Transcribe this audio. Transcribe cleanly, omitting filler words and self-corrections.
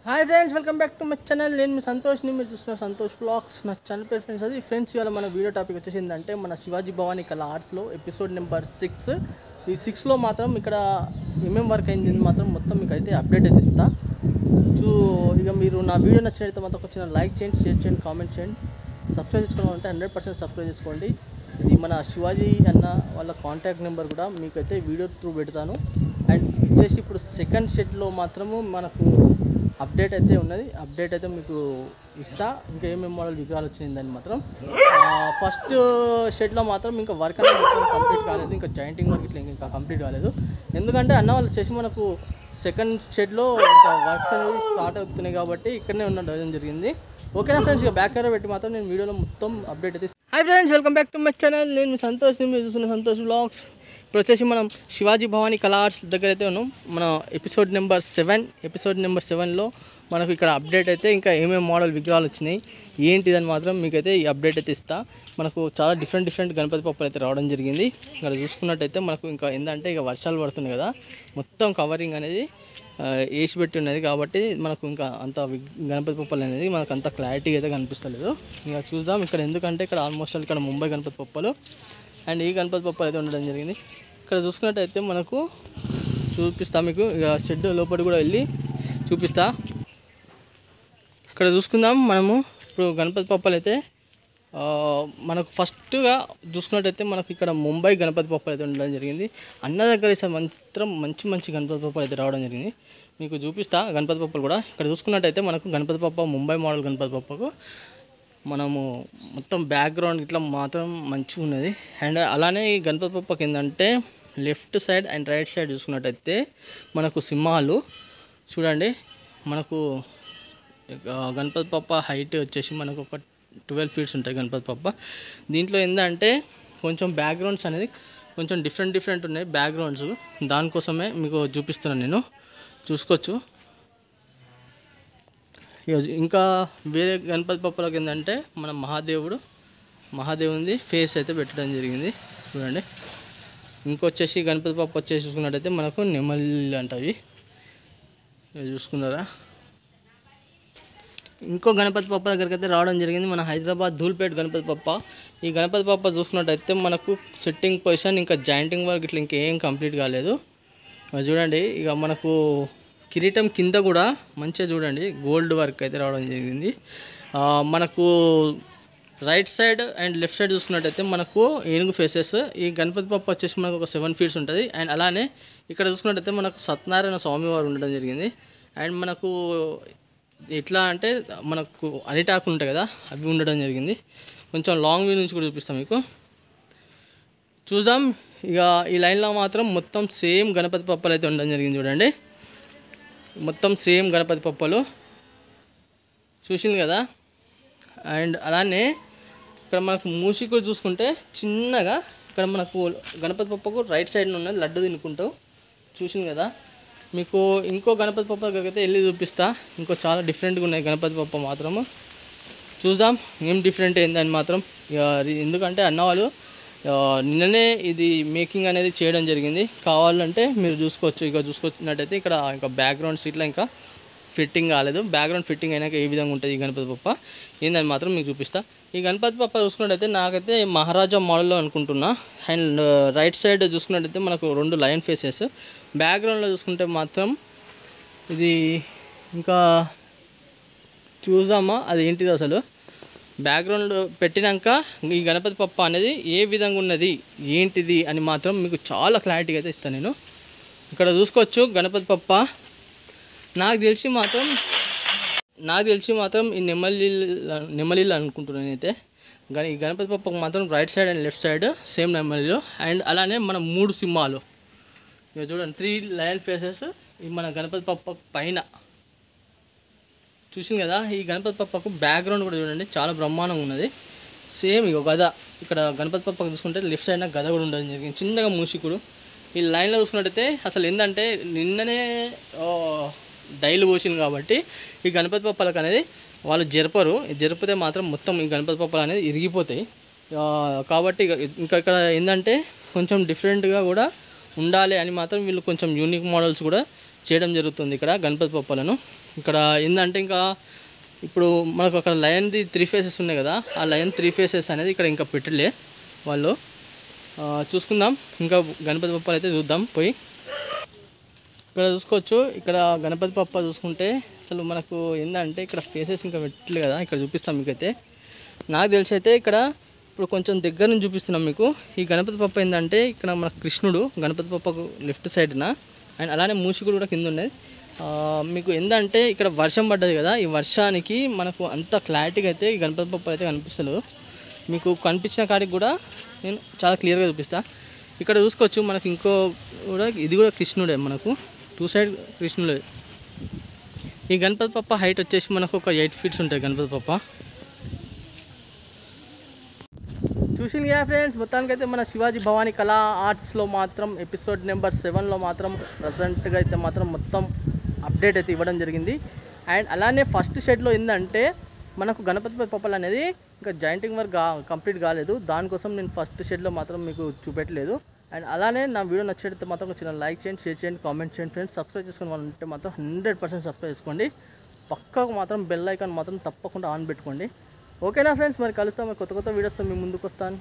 Hi friends, welcome back to my channel. నేను మీ సంతోష్ని, మీరు చూసిన సంతోష్ వ్లాగ్స్. నా ఛానల్ పేరు ఫ్రెండ్స్ అది. ఫ్రెండ్స్, ఇవాళ మన వీడియో టాపిక్ వచ్చేసిందంటే మన శివాజీ భవానీ కళా ఆర్ట్స్లో ఎపిసోడ్ నెంబర్ 6. ఈ 6లో మాత్రం ఇక్కడ ఏమేమి వర్క్ అయింది మాత్రం మొత్తం మీకు అయితే అప్డేట్ అయితే ఇస్తా. ఇక మీరు నా వీడియో నచ్చినట్లయితే మాత్రం వచ్చిన లైక్ చేయండి, షేర్ చేయండి, కామెంట్ చేయండి. సబ్స్క్రైబ్ చేసుకోవాలంటే 100% సబ్స్క్రైబ్ చేసుకోండి. ఇది మన శివాజీ అన్న వాళ్ళ కాంటాక్ట్ నెంబర్ కూడా మీకైతే వీడియో త్రూ పెడతాను. అండ్ వచ్చేసి ఇప్పుడు సెకండ్ షెడ్లో మాత్రము మనకు అప్డేట్ అయితే ఉన్నది. అప్డేట్ అయితే మీకు ఇస్తా. ఇంకా ఏమేమి మోడల్ విగ్రహాలు వచ్చిందని మాత్రం ఫస్ట్ షెడ్లో మాత్రం ఇంకా వర్క్ అనేది కంప్లీట్ కాలేదు. ఇంకా జాయింటింగ్ వర్క్ ఇట్లా ఇంకా కంప్లీట్ కాలేదు. ఎందుకంటే అన్న వాళ్ళు వచ్చేసి మనకు సెకండ్ షెడ్లో ఇంకా వర్క్స్ అనేవి స్టార్ట్ అవుతున్నాయి కాబట్టి ఇక్కడనే ఉండడం జరిగింది. ఓకేనా ఫ్రెండ్స్, ఇక బ్యాక్ కెమెరా పెట్టి మాత్రం నేను వీడియోలో మొత్తం అప్డేట్ అయితే. Hi friends, welcome back to my channel. నేను సంతోష్, మీరు చూస్తున్న సంతోష్ వ్లాగ్స్. ఇప్పుడు వచ్చేసి మనం శివాజీ భవానీ కళా ఆర్ట్స్ దగ్గర అయితే ఉన్నాం. మన ఎపిసోడ్ నెంబర్ 7లో మనకు ఇక్కడ అప్డేట్ అయితే ఇంకా ఏమేమి మోడల్ విగ్రహాలు వచ్చినాయి ఏంటిదని మాత్రం మీకైతే ఈ అప్డేట్ అయితే ఇస్తా. మనకు చాలా డిఫరెంట్ గణపతి పప్పులు అయితే రావడం జరిగింది. ఇక్కడ చూసుకున్నట్టయితే మనకు ఇంకా ఏంటంటే ఇక వర్షాలు పడుతున్నాయి కదా, మొత్తం కవరింగ్ అనేది వేసి పెట్టి ఉన్నది కాబట్టి మనకు ఇంకా అంత గణపతి పప్పులు అనేది మనకు అంత క్లారిటీగా అయితే కనిపిస్తలేదు. ఇక చూద్దాం ఇక్కడ, ఎందుకంటే ఇక్కడ ఆల్మోస్ట్ ఇక్కడ ముంబై గణపతి పప్పులు అండ్ ఈ గణపతి పప్పులు అయితే ఉండడం జరిగింది. ఇక్కడ చూసుకున్నట్టయితే మనకు చూపిస్తా మీకు. ఇక షెడ్ లోపల కూడా వెళ్ళి చూపిస్తా. ఇక్కడ చూసుకుందాం మనము. ఇప్పుడు గణపతి పప్పులు అయితే మనకు ఫస్ట్గా చూసుకున్నట్టయితే మనకు ఇక్కడ ముంబై గణపతి పప్పులు అయితే ఉండడం జరిగింది. అన్న దగ్గర ఈసారి మాత్రం మంచి గణపతి పప్పులు అయితే రావడం జరిగింది. మీకు చూపిస్తా గణపతి పప్పులు కూడా. ఇక్కడ చూసుకున్నట్టయితే మనకు గణపతి పప్ప ముంబై మోడల్ గణపతి పప్పకు మనము మొత్తం బ్యాక్గ్రౌండ్ ఇట్లా మాత్రం మంచిగా ఉన్నది. అండ్ అలానే ఈ గణపతి పప్పకి ఏంటంటే left side and right side చూసుకున్నట్టయితే మనకు సింహాలు చూడండి. మనకు గణపతి పప్ప హైట్ వచ్చేసి మనకు ఒక 12 feet ఉంటాయి గణపతి పప్ప. దీంట్లో ఏంటంటే కొంచెం బ్యాక్గ్రౌండ్స్ అనేది కొంచెం డిఫరెంట్ ఉన్నాయి బ్యాక్గ్రౌండ్స్. దానికోసమే మీకు చూపిస్తున్నాను నేను, చూసుకోవచ్చు. ఇంకా వేరే గణపతి పప్పలకు ఏంటంటే మన మహాదేవుంది ఫేస్ అయితే పెట్టడం జరిగింది చూడండి. ఇంకొచ్చేసి గణపతి పప్ప వచ్చేసి చూసుకున్నట్టయితే మనకు నెమలి అంటవి చూసుకున్నారా. ఇంకో గణపతి పప్ప దగ్గరికి అయితే రావడం జరిగింది, మన హైదరాబాద్ ధూల్పేట్ గణపతి పప్ప. ఈ గణపతి పప్ప చూసుకున్నట్టయితే మనకు సెట్టింగ్ పొజిషన్ ఇంకా జాయింటింగ్ వర్క్ ఇట్లా ఇంకేం కంప్లీట్ కాలేదు చూడండి. ఇక మనకు కిరీటం కింద కూడా మంచిగా చూడండి గోల్డ్ వర్క్ అయితే రావడం జరిగింది. మనకు right side and left side చూసుకున్నట్టయితే మనకు ఏనుగు ఫేసెస్. ఈ గణపతి పప్ప వచ్చేసి మనకు ఒక 7 feet ఉంటుంది. అండ్ అలానే ఇక్కడ చూసుకున్నట్టయితే మనకు సత్యనారాయణ స్వామి వారు ఉండడం జరిగింది. అండ్ మనకు ఎట్లా అంటే మనకు అరిటాకులు ఉంటాయి కదా, అవి ఉండడం జరిగింది. కొంచెం లాంగ్ వ్యూ నుంచి కూడా చూపిస్తాం మీకు, చూద్దాం. ఇక ఈ లైన్లో మాత్రం మొత్తం సేమ్ గణపతి పప్పలు అయితే ఉండడం జరిగింది చూడండి. మొత్తం సేమ్ గణపతి పప్పలు చూసింది కదా. అండ్ అలానే ఇక్కడ మనకు మూషికుడు చూసుకుంటే చిన్నగా ఇక్కడ మనకు గణపతి పప్పకు రైట్ సైడ్ ఉన్నది లడ్డు తినుకుంటావు చూసింది కదా. మీకు ఇంకో గణపతి పప్ప దగ్గరికి అయితే వెళ్ళి చూపిస్తా. ఇంకో చాలా డిఫరెంట్గా ఉన్నాయి గణపతి పప్ప మాత్రము. చూద్దాం ఏం డిఫరెంట్ అయిందని మాత్రం. ఎందుకంటే అన్నవాళ్ళు నిన్ననే ఇది మేకింగ్ అనేది చేయడం జరిగింది. కావాలంటే మీరు చూసుకోవచ్చు. ఇక చూసుకున్నట్టయితే ఇక్కడ ఇంకా బ్యాక్గ్రౌండ్ సీట్లో ఇంకా ఫిట్టింగ్ కాలేదు. బ్యాక్గ్రౌండ్ ఫిట్టింగ్ అయినాక ఏ విధంగా ఉంటుంది ఈ గణపతి పప్ప ఏందని మాత్రం మీకు చూపిస్తా. ఈ గణపతి పప్ప చూసుకున్నట్టయితే నాకైతే మహారాజా మోడల్లో అనుకుంటున్నా. అండ్ రైట్ సైడ్ చూసుకున్నట్టయితే మనకు 2 లయన్ ఫేసెస్. బ్యాక్గ్రౌండ్లో చూసుకుంటే మాత్రం ఇది ఇంకా చూద్దామా అది ఏంటిది అసలు. బ్యాక్గ్రౌండ్ పెట్టినాక ఈ గణపతి పప్ప అనేది ఏ విధంగా ఉన్నది ఏంటిది అని మాత్రం మీకు చాలా క్లారిటీగా అయితే ఇస్తాను నేను. ఇక్కడ చూసుకోవచ్చు గణపతి పప్ప. నాకు తెలిసి మాత్రం ఈ నెమలిలు అనుకుంటున్నాను అయితే. కానీ ఈ గణపతి పప్పకు మాత్రం right side and left side same నెమలిలు. అండ్ అలానే మన 3 సింహాలు ఇక చూడండి, 3 లయన్ ఫేసెస్. ఈ మన గణపతి పప్ప పైన చూసింది కదా. ఈ గణపతి పప్పకు బ్యాక్గ్రౌండ్ కూడా చూడండి చాలా బ్రహ్మాండంగా ఉన్నది. సేమ్ ఇక గద, ఇక్కడ గణపతి పప్పకు చూసుకుంటే లెఫ్ట్ సైడ్న గద కూడా ఉండడం జరిగింది, చిన్నగా మూషికుడు. ఈ లైన్లో చూసుకున్నట్టయితే అసలు ఏంటంటే నిన్ననే డైలు పోసింది కాబట్టి ఈ గణపతి పప్పలకు అనేది వాళ్ళు జరిపితే మాత్రం మొత్తం ఈ గణపతి పప్పలు అనేది ఇరిగిపోతాయి. కాబట్టి ఇంకా ఇక్కడ ఏంటంటే కొంచెం డిఫరెంట్గా కూడా ఉండాలి అని మాత్రం వీళ్ళు కొంచెం యూనిక్ మోడల్స్ కూడా చేయడం జరుగుతుంది ఇక్కడ గణపతి పప్పలను. ఇక్కడ ఏంటంటే ఇంకా ఇప్పుడు మనకు అక్కడ లయన్ది 3 ఫేసెస్ ఉన్నాయి కదా, ఆ లయన్ 3 ఫేసెస్ అనేది ఇక్కడ ఇంకా పెట్టలే వాళ్ళు. చూసుకుందాం, ఇంకా గణపతి పప్పలు అయితే చూద్దాం పోయి. ఇక్కడ చూసుకోవచ్చు, ఇక్కడ గణపతి పప్ప చూసుకుంటే అసలు మనకు ఏంటంటే ఇక్కడ ఫేసెస్ ఇంకా పెట్టలే కదా, ఇక్కడ చూపిస్తాం మీకైతే. నాకు తెలిసి అయితే ఇక్కడ ఇప్పుడు కొంచెం దగ్గర నుంచి చూపిస్తున్నాం మీకు. ఈ గణపతి పప్ప ఏంటంటే ఇక్కడ మన కృష్ణుడు గణపతి పప్పకు లెఫ్ట్ సైడ్న, అండ్ అలానే మూషికుడు కూడా కింద ఉన్నది. మీకు ఏంటంటే ఇక్కడ వర్షం పడ్డది కదా, ఈ వర్షానికి మనకు అంత క్లారిటీగా అయితే ఈ గణపతి పప్ప అయితే కనిపిస్తలేదు. మీకు కనిపించిన కాడికి కూడా నేను చాలా క్లియర్గా చూపిస్తాను. ఇక్కడ చూసుకోవచ్చు మనకు ఇంకో కూడా, ఇది కూడా కృష్ణుడే, మనకు 2 సైడ్ కృష్ణుడే. ఈ గణపతి పప్ప హైట్ వచ్చేసి మనకు ఒక 8 ఫీట్స్ ఉంటుంది గణపతి పప్ప. చూసింది కదా ఫ్రెండ్స్, మొత్తానికైతే మన శివాజీ భవానీ కళా ఆర్ట్స్లో మాత్రం ఎపిసోడ్ నెంబర్ 7లో మాత్రం ప్రజెంట్గా అయితే మాత్రం మొత్తం అప్డేట్ అయితే ఇవ్వడం జరిగింది. అండ్ అలానే ఫస్ట్ షెడ్లో ఏంటంటే మనకు గణపతి పప్పలు అనేది ఇంకా జాయింటింగ్ వర్క్ కంప్లీట్ కాలేదు, దానికోసం నేను ఫస్ట్ షెడ్లో మాత్రం మీకు చూపెట్టలేదు. అండ్ అలానే నా వీడియో నచ్చితే మాత్రం చిన్న లైక్ చేయండి, షేర్ చేయండి, కామెంట్ చేయండి ఫ్రెండ్స్. సబ్స్క్రైబ్ చేసుకుని వాళ్ళు ఉంటే మాత్రం 100% సబ్స్క్రైబ్ చేసుకోండి. పక్కకు మాత్రం బెల్ ఐకాన్ మాత్రం తప్పకుండా ఆన్ పెట్టుకోండి. ఓకేనా ఫ్రెండ్స్, మరి కలుస్తాం, కొత్త వీడియోస్తో మీ ముందుకు వస్తాను.